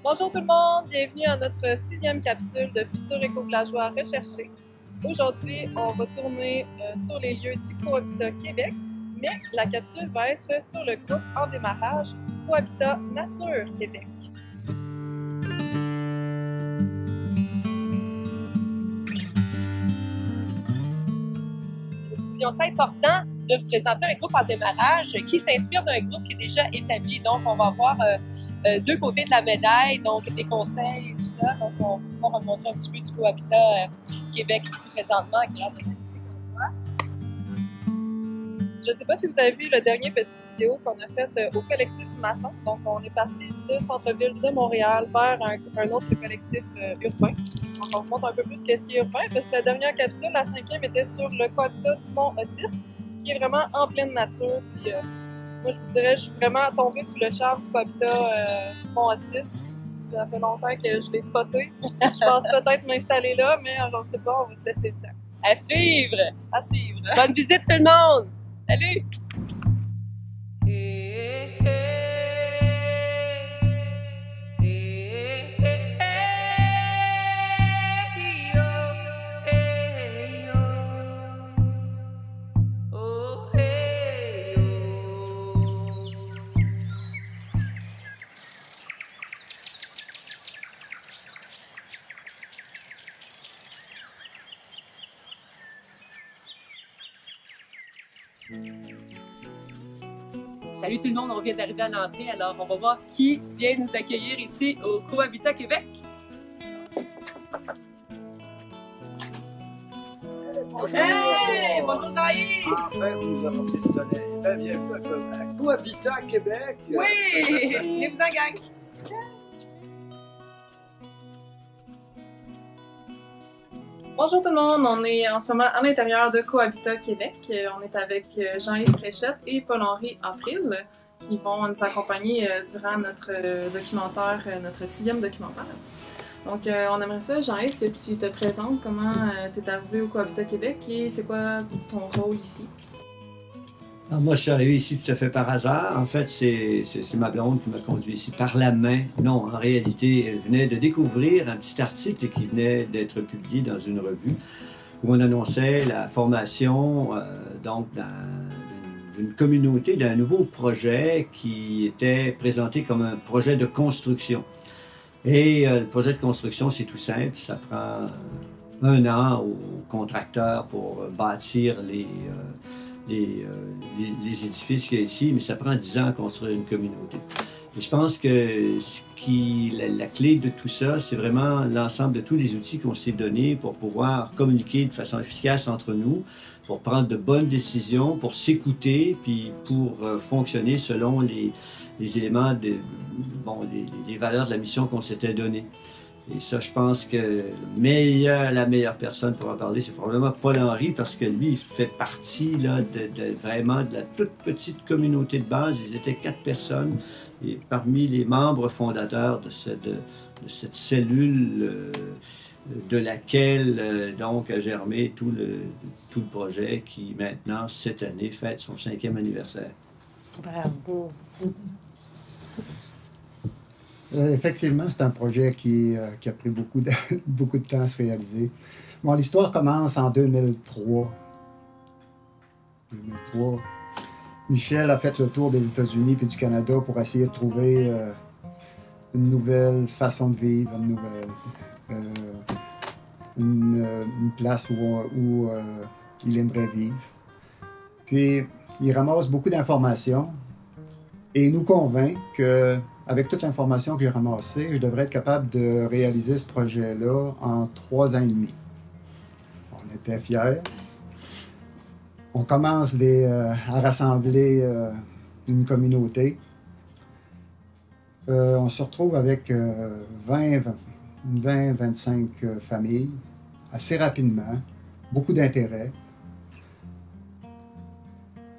Bonjour tout le monde, bienvenue à notre 6e capsule de Futurs éco-villageois recherchés. Aujourd'hui, on va tourner sur les lieux du Cohabitat Québec, mais la capsule va être sur le groupe en démarrage Cohabitat Nature Québec. Puis c'est important de vous présenter un groupe en démarrage qui s'inspire d'un groupe qui est déjà établi. Donc, on va voir deux côtés de la médaille, donc des conseils et tout ça. Donc, on va vous montrer un petit peu du Cohabitat Québec ici présentement, qui a de magnifiques endroits. Je ne sais pas si vous avez vu le dernier petite vidéo qu'on a faite au collectif maçon. Donc, on est parti de centre-ville de Montréal vers un autre collectif urbain. Donc, on vous montre un peu plus qu'est-ce qui est urbain, parce que la dernière capsule, la 5e, était sur le Cohabitat du Mont Otis, qui est vraiment en pleine nature. Puis, moi, je vous dirais, je suis vraiment tombée sous le charme du Cohabitat du Mont Otis. Ça fait longtemps que je l'ai spoté. Je pense peut-être m'installer là, mais je ne sais pas, on va se laisser le temps. À suivre! À suivre! Bonne visite tout le monde! Salut! Salut tout le monde, on vient d'arriver à l'entrée, alors on va voir qui vient nous accueillir ici au Cohabitat Québec. Hey! Bonjour Jean-Yves! Enfin, vous nous apportez le soleil. Bienvenue à Cohabitat Québec. Oui! Venez-vous-en, gang! Bonjour tout le monde, on est en ce moment à l'intérieur de Cohabitat Québec. On est avec Jean-Yves Fréchette et Paul-Henri April qui vont nous accompagner durant notre documentaire, notre 6e documentaire. Donc on aimerait ça, Jean-Yves, que tu te présentes, comment tu es arrivé au Cohabitat Québec et c'est quoi ton rôle ici? Alors moi, je suis arrivé ici tout à fait par hasard. En fait, c'est ma blonde qui m'a conduit ici par la main. Non, en réalité, elle venait de découvrir un petit article qui venait d'être publié dans une revue où on annonçait la formation donc d'une communauté, d'un nouveau projet qui était présenté comme un projet de construction. Et le projet de construction, c'est tout simple. Ça prend 1 an aux contracteurs pour bâtir les édifices qu'il y a ici, mais ça prend 10 ans à construire une communauté. Et je pense que la clé de tout ça, c'est vraiment l'ensemble de tous les outils qu'on s'est donnés pour pouvoir communiquer de façon efficace entre nous, pour prendre de bonnes décisions, pour s'écouter, puis pour fonctionner selon les éléments, les valeurs de la mission qu'on s'était donnée. Et ça, je pense que la meilleure personne pour en parler, c'est probablement Paul-Henri, parce que lui, il fait partie là, vraiment de la toute petite communauté de base. Ils étaient 4 personnes, et parmi les membres fondateurs de cette cellule de laquelle donc a germé tout le projet qui, maintenant, cette année, fête son 5e anniversaire. Bravo! Effectivement, c'est un projet qui a pris beaucoup de temps à se réaliser. Bon, l'histoire commence en 2003. Michel a fait le tour des États-Unis et du Canada pour essayer de trouver une nouvelle façon de vivre, une place où il aimerait vivre. Puis, il ramasse beaucoup d'informations et nous convainc que avec toute l'information que j'ai ramassée, je devrais être capable de réaliser ce projet-là en 3 ans et demi. On était fiers. On commence à rassembler une communauté. On se retrouve avec 20-25 familles assez rapidement, beaucoup d'intérêt.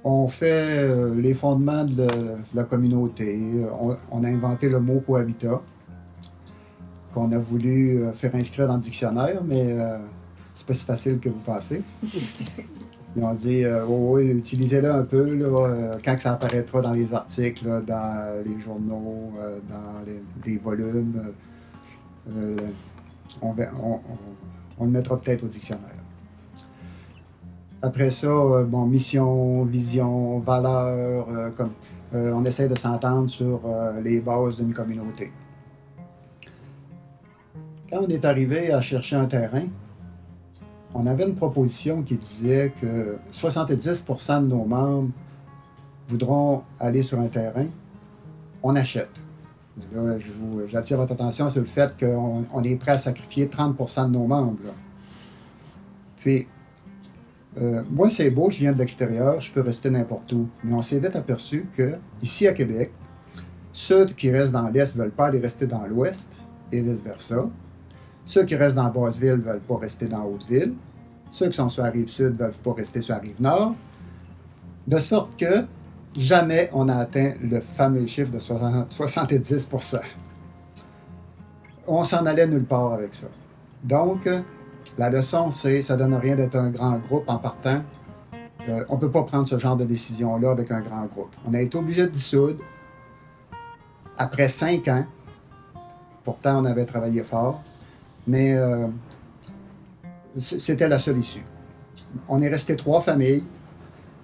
On fait les fondements de la communauté. On a inventé le mot cohabitat, qu'on a voulu faire inscrire dans le dictionnaire, mais c'est pas si facile que vous pensez. Ils ont dit oui, utilisez-le un peu là, quand ça apparaîtra dans les articles, là, dans les journaux, dans des volumes. On le mettra peut-être au dictionnaire. Après ça, bon, mission, vision, valeur, on essaie de s'entendre sur les bases d'une communauté. Quand on est arrivé à chercher un terrain, on avait une proposition qui disait que 70% de nos membres voudront aller sur un terrain, on achète. Là, j'attire votre attention sur le fait qu'on est prêt à sacrifier 30% de nos membres. Là. Puis, moi, c'est beau, je viens de l'extérieur, je peux rester n'importe où. Mais on s'est vite aperçu que, ici à Québec, ceux qui restent dans l'Est ne veulent pas aller rester dans l'Ouest, et vice-versa. Ceux qui restent dans Basse-Ville ne veulent pas rester dans Haute-Ville. Ceux qui sont sur la Rive-Sud ne veulent pas rester sur la Rive-Nord. De sorte que jamais on a atteint le fameux chiffre de 70%. On s'en allait nulle part avec ça. Donc, la leçon, c'est ça ne donne rien d'être un grand groupe en partant. On ne peut pas prendre ce genre de décision-là avec un grand groupe. On a été obligé de dissoudre après 5 ans. Pourtant, on avait travaillé fort. Mais c'était la seule issue. On est resté 3 familles,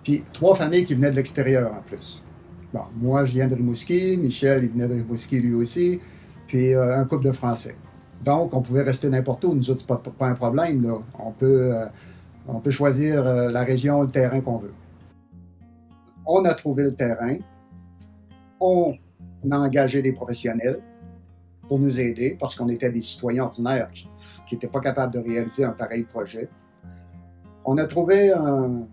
puis 3 familles qui venaient de l'extérieur en plus. Bon, moi, je viens de Rimouski, Michel, il venait de Rimouski lui aussi, puis un couple de Français. Donc, on pouvait rester n'importe où. Nous autres, c'est pas un problème, là. On peut choisir la région, le terrain qu'on veut. On a trouvé le terrain. On a engagé des professionnels pour nous aider, parce qu'on était des citoyens ordinaires qui n'étaient pas capables de réaliser un pareil projet. On a trouvé un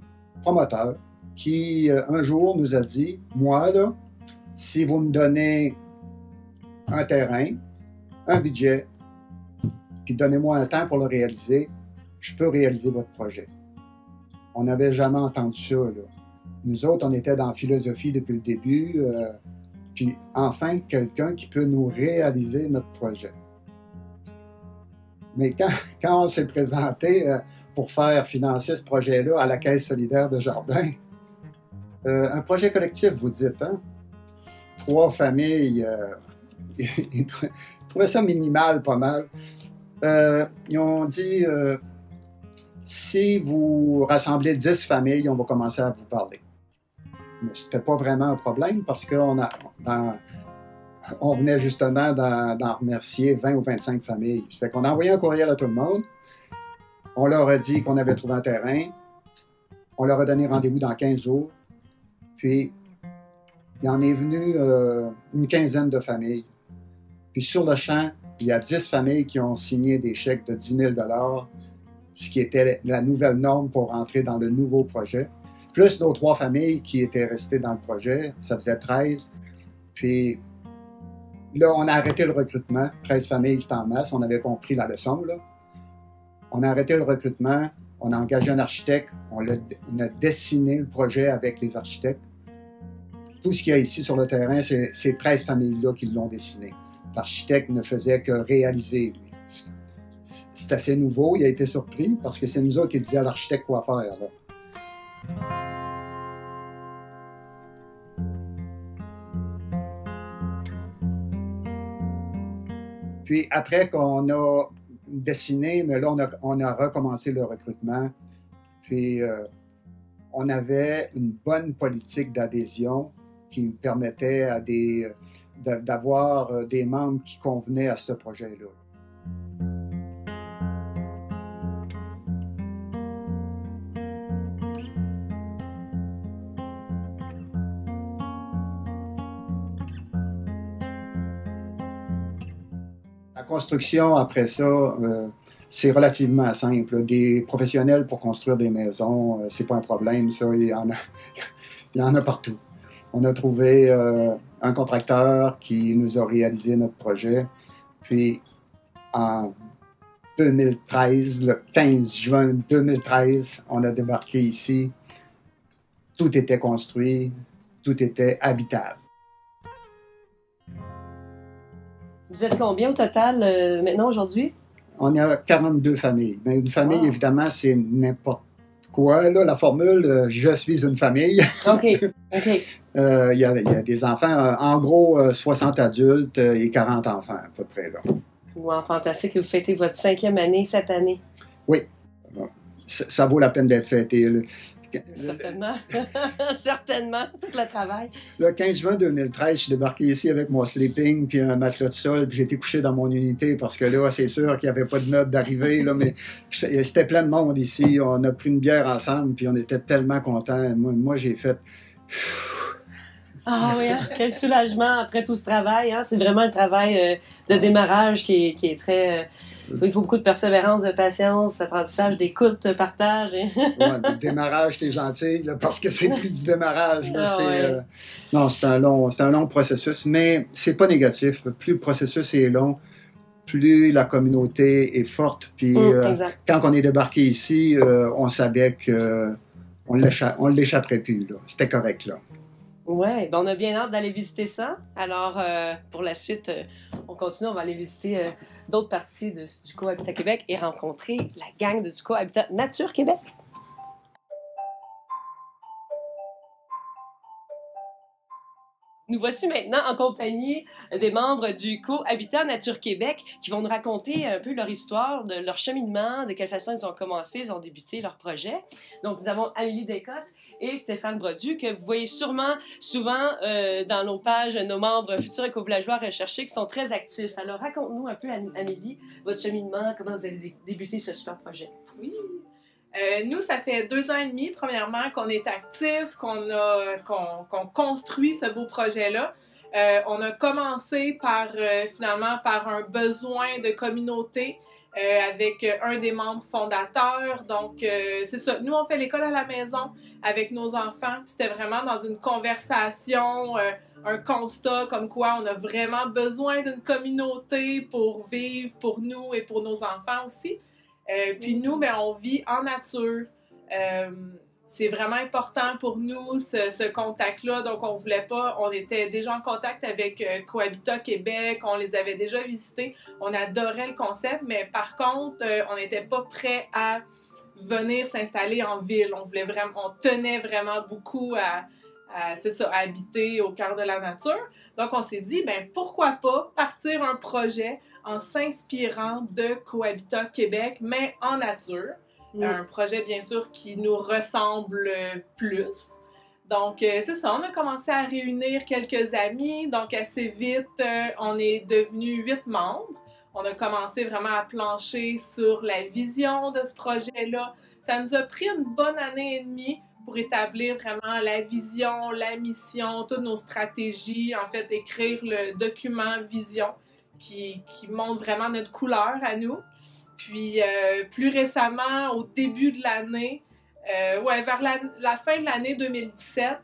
promoteur qui, un jour, nous a dit, « Moi, là, si vous me donnez un terrain, un budget, puis donnez-moi un temps pour le réaliser, je peux réaliser votre projet. » On n'avait jamais entendu ça, là. Nous autres, on était dans la philosophie depuis le début, puis enfin, quelqu'un qui peut nous réaliser notre projet. Mais quand on s'est présenté pour faire financer ce projet-là à la Caisse solidaire de Jardin, un projet collectif, vous dites, hein? 3 familles, ils trouvaient ça minimal, pas mal. Ils ont dit, si vous rassemblez 10 familles, on va commencer à vous parler. Mais c'était pas vraiment un problème parce qu'on venait justement d'en remercier 20 ou 25 familles. Ça fait qu'on a envoyé un courriel à tout le monde. On leur a dit qu'on avait trouvé un terrain. On leur a donné rendez-vous dans 15 jours. Puis, il en est venu une quinzaine de familles. Puis, sur le champ, il y a 10 familles qui ont signé des chèques de 10 000 $, ce qui était la nouvelle norme pour rentrer dans le nouveau projet. Plus nos 3 familles qui étaient restées dans le projet, ça faisait 13. Puis là, on a arrêté le recrutement. 13 familles, c'était en masse. On avait compris la leçon, là. On a arrêté le recrutement. On a engagé un architecte. On a dessiné le projet avec les architectes. Tout ce qu'il y a ici sur le terrain, c'est ces 13 familles-là qui l'ont dessiné. L'architecte ne faisait que réaliser, lui. C'est assez nouveau. Il a été surpris parce que c'est nous autres qui disions à l'architecte quoi faire, là. Puis après qu'on a dessiné, mais là, on a recommencé le recrutement. Puis on avait une bonne politique d'adhésion qui nous permettait d'avoir des membres qui convenaient à ce projet-là. La construction, après ça, c'est relativement simple. Des professionnels pour construire des maisons, c'est pas un problème, ça, il y en a partout. On a trouvé un contracteur qui nous a réalisé notre projet. Puis, en 2013, le 15 juin 2013, on a débarqué ici. Tout était construit, tout était habitable. Vous êtes combien au total maintenant, aujourd'hui? On a 42 familles. Mais une famille, évidemment, c'est n'importe quoi, là, la formule « je suis une famille ». OK, OK. Il y a des enfants, en gros, 60 adultes et 40 enfants, à peu près, là. Wow, fantastique. Vous fêtez votre 5e année cette année. Oui, ça vaut la peine d'être fêté. Certainement. Certainement. Tout le travail. Le 15 juin 2013, je suis débarqué ici avec mon sleeping puis un matelas de sol, puis j'ai été couché dans mon unité parce que là, c'est sûr qu'il n'y avait pas de meubles d'arrivée, là, mais c'était plein de monde ici. On a pris une bière ensemble, puis on était tellement contents. Moi j'ai fait... Ah oui, hein? Quel soulagement après tout ce travail. Hein? C'est vraiment le travail de démarrage qui est très... il faut beaucoup de persévérance, de patience, d'apprentissage, d'écoute, de partage. Ouais, le démarrage, t'es gentil, là, parce que c'est plus du démarrage. Là, ouais. Non, c'est un long processus, mais c'est pas négatif. Plus le processus est long, plus la communauté est forte. Puis quand on est débarqué ici, on savait qu'on ne l'échapperait plus. C'était correct, là. Oui, ben on a bien hâte d'aller visiter ça. Alors, pour la suite, on continue, on va aller visiter d'autres parties du Cohabitat Québec et rencontrer la gang du Cohabitat Nature Québec. Nous voici maintenant en compagnie des membres du Cohabitat Nature Québec qui vont nous raconter un peu leur histoire, de leur cheminement, de quelle façon ils ont commencé, ils ont débuté leur projet. Donc, nous avons Amélie Descostes et Stéphane Brodu, que vous voyez sûrement souvent dans nos pages, nos membres futurs éco-villageois recherchés qui sont très actifs. Alors, raconte-nous un peu, Amélie, votre cheminement, comment vous avez débuté ce super projet. Oui. Nous, ça fait 2 ans et demi, premièrement, qu'on est actifs, qu'on construit ce beau projet-là. On a commencé finalement par un besoin de communauté avec un des membres fondateurs. Donc, c'est ça. Nous, on fait l'école à la maison avec nos enfants. C'était vraiment dans une conversation, un constat comme quoi on a vraiment besoin d'une communauté pour vivre, pour nous et pour nos enfants aussi. Puis nous, ben, on vit en nature. C'est vraiment important pour nous, ce contact-là. Donc, on était déjà en contact avec Cohabitat Québec, on les avait déjà visités. On adorait le concept, mais par contre, on n'était pas prêt à venir s'installer en ville. On tenait vraiment beaucoup à habiter au cœur de la nature. Donc, on s'est dit, ben pourquoi pas partir un projet en s'inspirant de Cohabitat Québec, mais en nature. Un projet, bien sûr, qui nous ressemble plus. Donc, c'est ça, on a commencé à réunir quelques amis. Donc, assez vite, on est devenu 8 membres. On a commencé vraiment à plancher sur la vision de ce projet-là. Ça nous a pris une bonne année et demie pour établir vraiment la vision, la mission, toutes nos stratégies, en fait, écrire le document vision qui montre vraiment notre couleur à nous. Puis, plus récemment, au début de l'année, vers la fin de l'année 2017,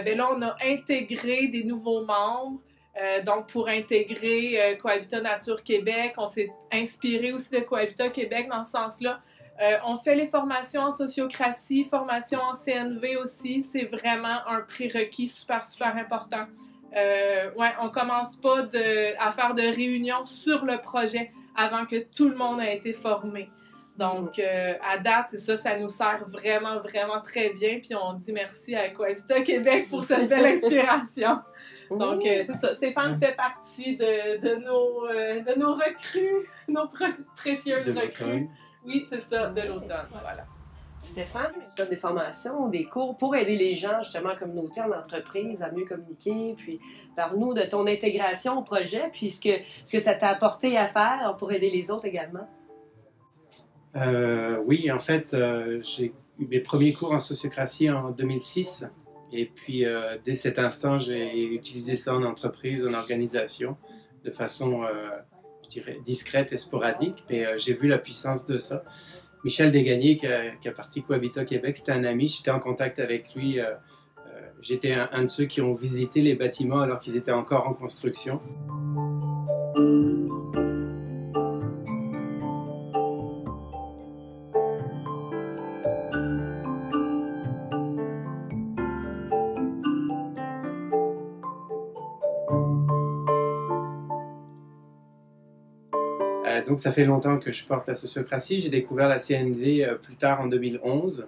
ben là, on a intégré des nouveaux membres. Donc, pour intégrer Cohabitat Nature Québec, on s'est inspiré aussi de Cohabitat Québec dans ce sens-là. On fait les formations en sociocratie, formations en CNV aussi. C'est vraiment un prérequis super, super important. On commence pas à faire de réunions sur le projet avant que tout le monde a été formé. Donc, à date, c'est ça, ça nous sert vraiment, vraiment très bien. Puis on dit merci à Cohabitat Québec pour cette belle inspiration. Donc, c'est ça. Stéphane fait partie de nos recrues, nos précieuses recrues. Oui, c'est ça, de l'automne, voilà. Stéphane, tu donnes des formations, des cours pour aider les gens, justement, en communauté, en entreprise, à mieux communiquer. Puis, parle-nous de ton intégration au projet, puis ce que ça t'a apporté à faire pour aider les autres également. Oui, en fait, j'ai eu mes premiers cours en sociocratie en 2006. Et puis, dès cet instant, j'ai utilisé ça en entreprise, en organisation, de façon, je dirais, discrète et sporadique. Mais j'ai vu la puissance de ça. Michel Desgagnés, qui a parti Cohabitat Québec, c'était un ami. J'étais en contact avec lui. J'étais un de ceux qui ont visité les bâtiments alors qu'ils étaient encore en construction. Donc, ça fait longtemps que je porte la sociocratie. J'ai découvert la CNV plus tard en 2011.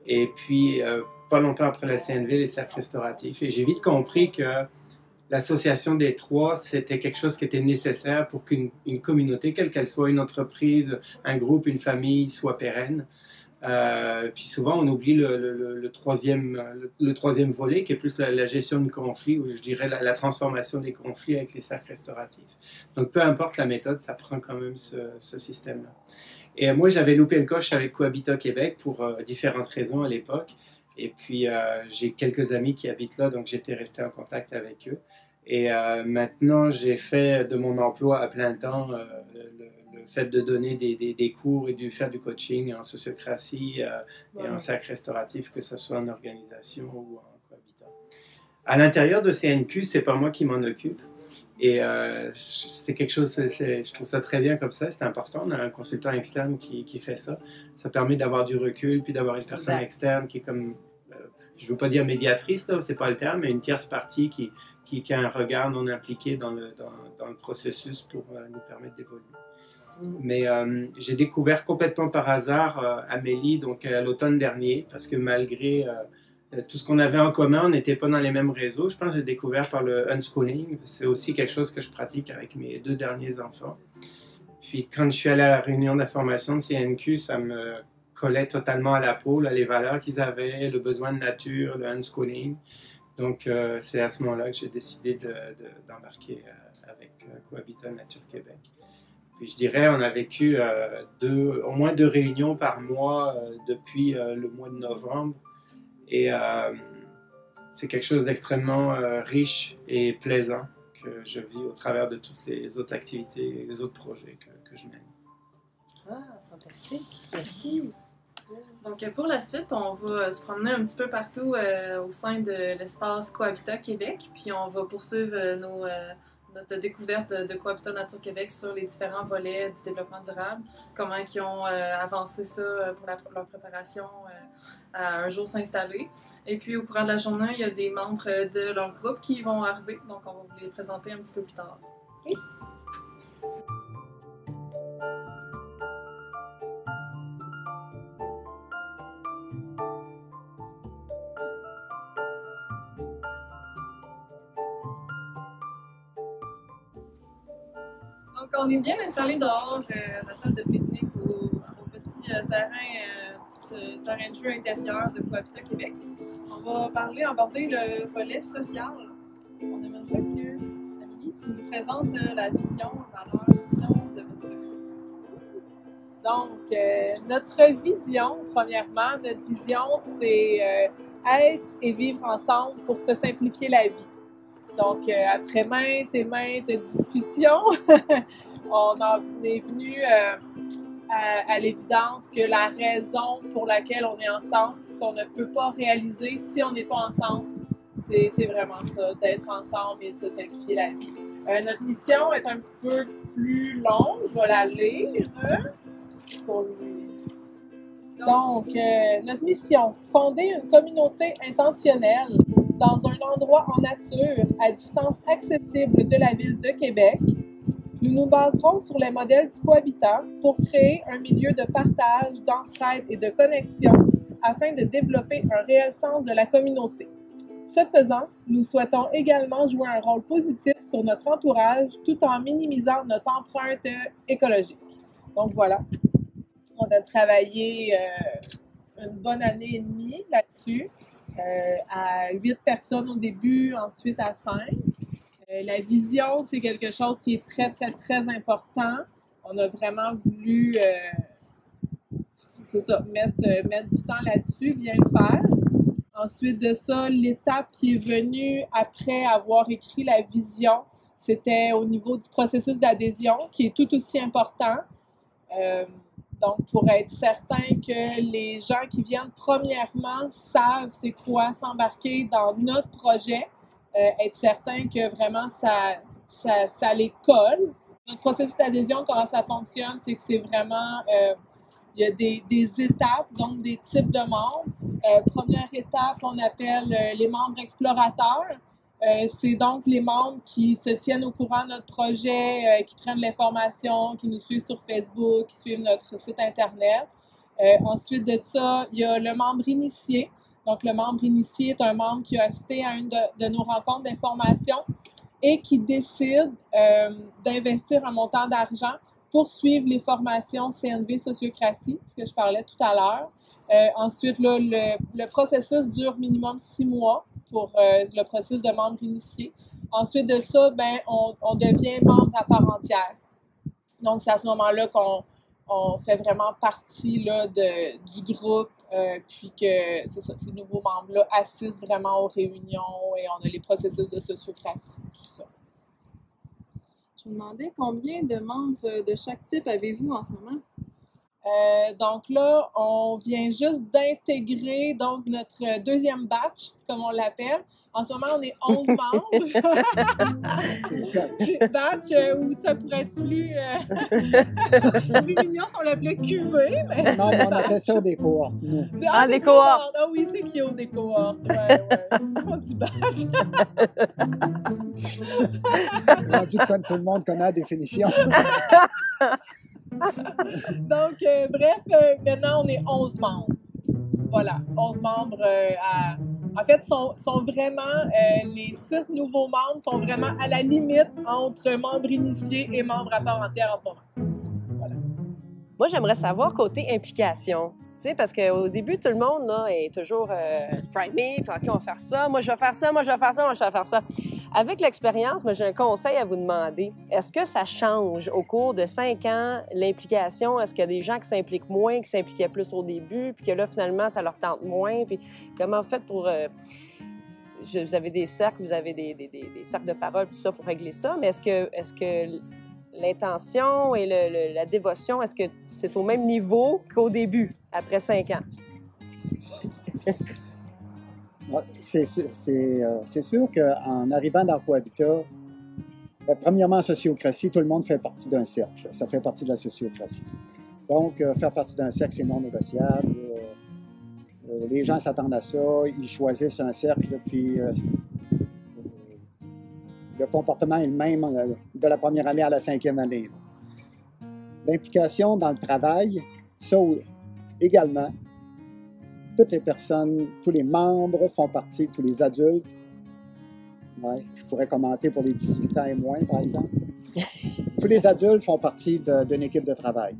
Et puis, pas longtemps après la CNV, les cercles restauratifs. Et j'ai vite compris que l'association des trois, c'était quelque chose qui était nécessaire pour qu'une communauté, quelle qu'elle soit, une entreprise, un groupe, une famille, soit pérenne. Puis souvent, on oublie le troisième volet, qui est plus la gestion de conflits, ou je dirais la transformation des conflits avec les cercles restauratifs. Donc, peu importe la méthode, ça prend quand même ce système-là. Et moi, j'avais loupé le coche avec Cohabitat Québec pour différentes raisons à l'époque. Et puis, j'ai quelques amis qui habitent là, donc j'étais resté en contact avec eux. Et maintenant, j'ai fait de mon emploi à plein temps le fait de donner des cours et de faire du coaching en sociocratie et en cercle restauratif, que ce soit en organisation ou en cohabitat. À l'intérieur de CNQ, c'est pas moi qui m'en occupe. Et c'est quelque chose, je trouve ça très bien comme ça, c'est important. On a un consultant externe qui fait ça. Ça permet d'avoir du recul, puis d'avoir une personne externe qui est comme, je ne veux pas dire médiatrice, là, c'est pas le terme, mais une tierce partie qui a un regard non impliqué dans le processus pour nous permettre d'évoluer. Mais j'ai découvert complètement par hasard Amélie donc à l'automne dernier, parce que malgré tout ce qu'on avait en commun, on n'était pas dans les mêmes réseaux. Je pense que j'ai découvert par le unschooling. C'est aussi quelque chose que je pratique avec mes 2 derniers enfants. Puis quand je suis allé à la réunion d'information de CNQ, ça me collait totalement à la peau, là, les valeurs qu'ils avaient, le besoin de nature, le unschooling. Donc c'est à ce moment-là que j'ai décidé d'embarquer avec Cohabitat Nature Québec. Puis je dirais, on a vécu au moins 2 réunions par mois depuis le mois de novembre. Et c'est quelque chose d'extrêmement riche et plaisant que je vis au travers de toutes les autres activités et les autres projets que je mène. Ah, fantastique. Merci. Donc, pour la suite, on va se promener un petit peu partout au sein de l'espace Cohabitat Québec. Puis, on va poursuivre notre découverte de Cohabitat Nature Québec sur les différents volets du développement durable, comment ils ont avancé ça pour leur préparation à un jour s'installer. Et puis, au courant de la journée, il y a des membres de leur groupe qui vont arriver, donc on va vous les présenter un petit peu plus tard. Okay? Donc, on est bien installé dehors, la table de pique-nique au petit terrain de jeu intérieur de Cohabitat Québec. On va aborder le volet social. On aimerait ça que, Amélie, tu nous présentes la vision, la mission de votre groupe. Donc, notre vision, premièrement, c'est être et vivre ensemble pour se simplifier la vie. Donc, après maintes et maintes discussions, on est venu à l'évidence que la raison pour laquelle on est ensemble, ce qu'on ne peut pas réaliser si on n'est pas ensemble, c'est vraiment ça, d'être ensemble et de se simplifier la vie. Notre mission est un petit peu plus longue, je vais la lire. Donc, notre mission, fonder une communauté intentionnelle dans un endroit en nature à distance accessible de la ville de Québec. Nous nous baserons sur les modèles du cohabitat pour créer un milieu de partage, d'entraide et de connexion afin de développer un réel sens de la communauté. Ce faisant, nous souhaitons également jouer un rôle positif sur notre entourage tout en minimisant notre empreinte écologique. Donc voilà, on a travaillé une bonne année et demie là-dessus, à 8 personnes au début, ensuite à 5. La vision, c'est quelque chose qui est très, très, très important. On a vraiment voulu mettre du temps là-dessus, bien le faire. Ensuite de ça, l'étape qui est venue après avoir écrit la vision, c'était au niveau du processus d'adhésion, qui est tout aussi important. Donc, pour être certain que les gens qui viennent premièrement savent c'est quoi s'embarquer dans notre projet, être certain que vraiment ça les colle. Notre processus d'adhésion, comment ça fonctionne, c'est que c'est vraiment, il y a des étapes, donc des types de membres. Première étape, on appelle les membres explorateurs. C'est donc les membres qui se tiennent au courant de notre projet, qui prennent l'information, qui nous suivent sur Facebook, qui suivent notre site Internet. Ensuite de ça, il y a le membre initié. Donc, le membre initié est un membre qui a assisté à une de nos rencontres d'information et qui décide d'investir un montant d'argent pour suivre les formations CNV Sociocratie, ce que je parlais tout à l'heure. Ensuite, là, le processus dure minimum 6 mois pour le processus de membre initié. Ensuite de ça, ben, on devient membre à part entière. Donc, c'est à ce moment-là qu'on fait vraiment partie là, du groupe, puis que c'est ça, ces nouveaux membres-là assistent vraiment aux réunions et on a les processus de sociocratie, tout ça. Je me demandais combien de membres de chaque type avez-vous en ce moment? Donc là, on vient juste d'intégrer donc notre deuxième batch, comme on l'appelle. En ce moment, on est 11 membres. Batch où ça pourrait être plus... plus mignon si on l'appelait QV. Mais... Non, mais on appelle ça des cohortes, nous. Des cohortes. Ah oui, c'est cute, des cohortes. Ouais. On dit batch. Rendu que tout le monde connaît la définition. Donc, bref, maintenant, on est 11 membres. Voilà, 11 membres En fait, sont vraiment, les 6 nouveaux membres sont vraiment à la limite entre membres initiés et membres à part entière en ce moment. Voilà. Moi, j'aimerais savoir côté implication. Tu sais, parce qu'au début, tout le monde là, est toujours primé, puis OK, on va faire ça, moi je vais faire ça, moi je vais faire ça, moi je vais faire ça. Avec l'expérience, moi j'ai un conseil à vous demander. Est-ce que ça change au cours de 5 ans, l'implication? Est-ce qu'il y a des gens qui s'impliquent moins, qui s'impliquaient plus au début, puis que là, finalement, ça leur tente moins? Puis comment vous faites pour... vous avez des cercles, vous avez des cercles de parole, tout ça, pour régler ça, mais est-ce que l'intention et la dévotion, est-ce que c'est au même niveau qu'au début, après 5 ans? C'est sûr qu'en arrivant dans Cohabitat, premièrement, en sociocratie, tout le monde fait partie d'un cercle. Ça fait partie de la sociocratie. Donc, faire partie d'un cercle, c'est non négociable. Les gens s'attendent à ça, ils choisissent un cercle, puis le comportement est le même de la première année à la 5e année. L'implication dans le travail, ça également. Toutes les personnes, tous les membres font partie, tous les adultes. Ouais, je pourrais commenter pour les 18 ans et moins, par exemple. Tous les adultes font partie d'une équipe de travail.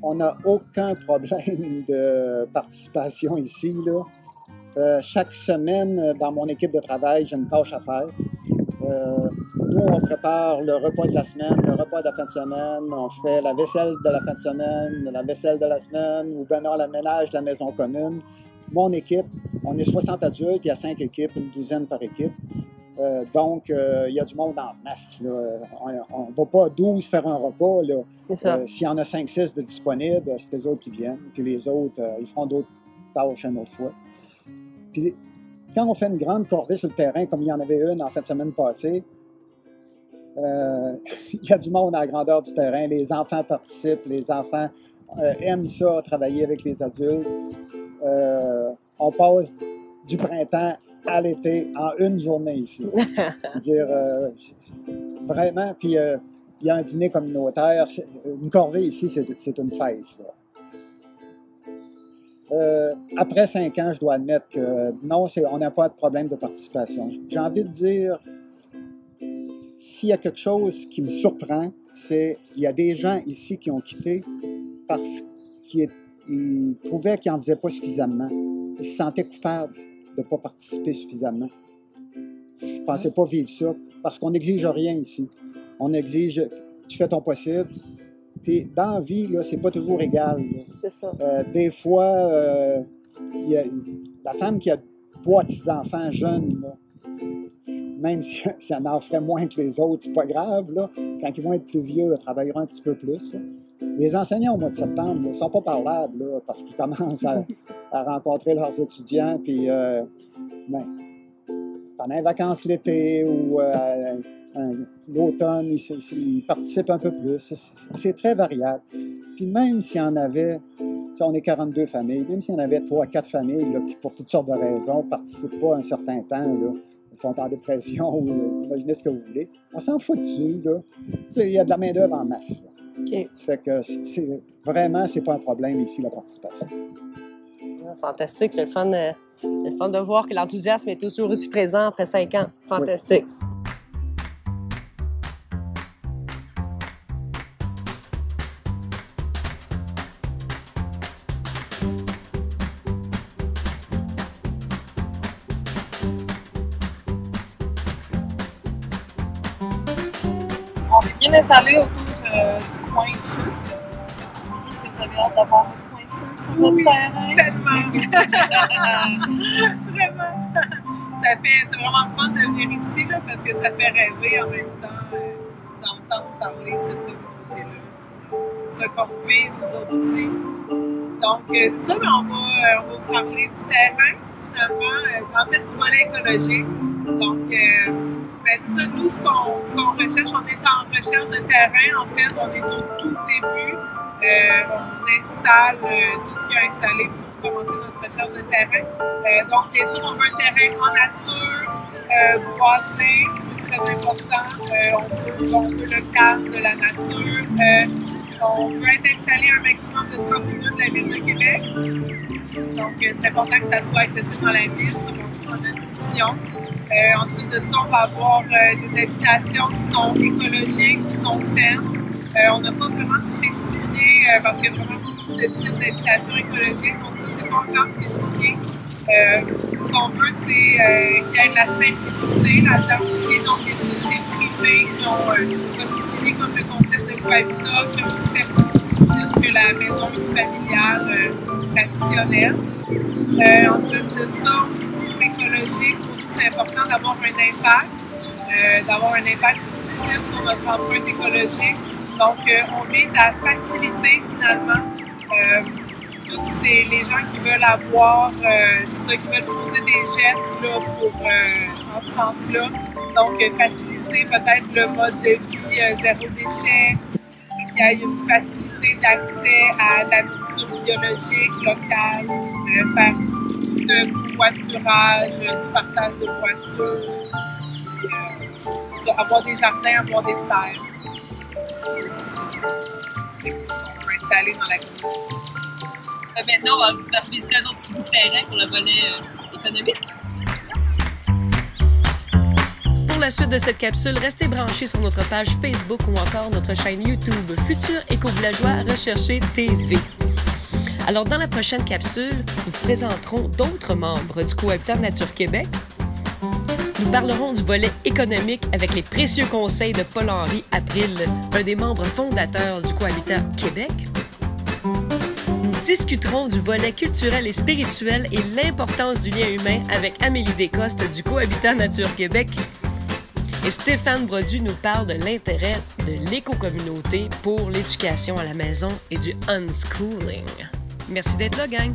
On n'a aucun problème de participation ici, là. Chaque semaine, dans mon équipe de travail, j'ai une tâche à faire. Nous, on prépare le repas de la semaine, le repas de la fin de semaine, on fait la vaisselle de la fin de semaine, la vaisselle de la semaine, ou bien non, le ménage de la maison commune. Mon équipe, on est 60 adultes, il y a 5 équipes, une douzaine par équipe. Donc, il y a du monde en masse. Là. On ne va pas 12 faire un repas. S'il y en a 5-6 de disponibles, c'est les autres qui viennent. Puis les autres, ils feront d'autres tâches une autre fois. Puis, quand on fait une grande corvée sur le terrain, comme il y en avait une en fin de semaine passée, il y a du monde à la grandeur du terrain. Les enfants participent, les enfants aiment ça, travailler avec les adultes. On passe du printemps à l'été en une journée ici. Dire, vraiment, puis il y a un dîner communautaire. Une corvée ici, c'est une fête. Après 5 ans, je dois admettre que non, on n'a pas de problème de participation. J'ai envie de dire, s'il y a quelque chose qui me surprend, c'est qu'il y a des gens ici qui ont quitté parce qu'ils trouvaient qu'ils n'en faisaient pas suffisamment. Ils se sentaient coupables de ne pas participer suffisamment. Je ne pensais pas vivre ça, parce qu'on n'exige rien ici. On exige, tu fais ton possible. Puis dans la vie, là, c'est pas toujours égal. C'est ça. Des fois, y a la femme qui a 3 petits-enfants jeunes, là, même si ça en ferait moins que les autres, c'est pas grave. Là. Quand ils vont être plus vieux, ils travailleront un petit peu plus. Là. Les enseignants au mois de septembre ne sont pas parlables là, parce qu'ils commencent à rencontrer leurs étudiants. Puis, pendant les vacances l'été ou l'automne, ils participent un peu plus. C'est très variable. Puis même s'il y en avait, on est 42 familles, même s'il y en avait 3-4 familles là, qui, pour toutes sortes de raisons, ne participent pas un certain temps, là, ils sont en dépression, ou imaginez ce que vous voulez, on s'en fout dessus. Il y a de la main-d'œuvre en masse. Là. Okay. Fait que vraiment, c'est pas un problème ici, la participation. Fantastique, c'est le fun de voir que l'enthousiasme est toujours aussi présent après 5 ans. Fantastique. Oui. On est bien installé autour du coin feu. Est-ce que vous avez hâte d'avoir un coin feu sur votre terrain? Tellement! Vraiment! C'est vraiment fun de venir ici là, parce que ça fait rêver en même temps d'entendre parler de cette communauté-là. C'est ça qu'on vise nous autres aussi. Donc, c'est ça, mais on va vous parler du terrain, finalement, en fait, du volet écologique. Donc, c'est ça, nous, ce qu'on recherche, on est en recherche de terrain. En fait, on est au tout début. On installe tout ce qu'il y a installé pour commencer notre recherche de terrain. Donc, bien sûr, on veut un terrain en nature, boisé, c'est très important. On veut le calme de la nature. On veut être installé un maximum de 30 minutes de la ville de Québec. Donc, c'est important que ça soit accessible dans la ville, comme on a notre mission. Ensuite de ça, on va avoir des habitations qui sont écologiques, qui sont saines. On n'a pas vraiment spécifié, parce qu'il y a vraiment beaucoup de types d'habitations écologiques, donc ça, c'est pas encore spécifié. Ce qu'on veut, c'est qu'il y ait de la simplicité là-dedans aussi, donc des unités privées, comme ici, comme le concept de cohabitat, qui ont une superficie plus petite que la maison familiale traditionnelle. Ensuite de ça, pour l'écologique, c'est important d'avoir un impact positif sur notre empreinte écologique. Donc, on vise à faciliter finalement tous les gens qui veulent avoir, qui veulent poser des gestes là, en ce sens-là. Donc, faciliter peut-être le mode de vie zéro déchet, qu'il y ait une facilité d'accès à de la nourriture biologique locale, faire de covoiturage, du partage de voitures, avoir des jardins, avoir des serres. C'est quelque chose qu'on peut installer dans la communauté. Maintenant, on va faire visiter un autre petit bout de terrain pour le volet économique. Pour la suite de cette capsule, restez branchés sur notre page Facebook ou encore notre chaîne YouTube Futur Éco-Villageois Recherché TV. Alors, dans la prochaine capsule, nous vous présenterons d'autres membres du Cohabitat Nature Québec. Nous parlerons du volet économique avec les précieux conseils de Paul-Henri April, un des membres fondateurs du Cohabitat Québec. Nous discuterons du volet culturel et spirituel et l'importance du lien humain avec Amélie Descostes du Cohabitat Nature Québec. Et Stéphane Brodu nous parle de l'intérêt de l'éco-communauté pour l'éducation à la maison et du unschooling. Merci d'être là, gang!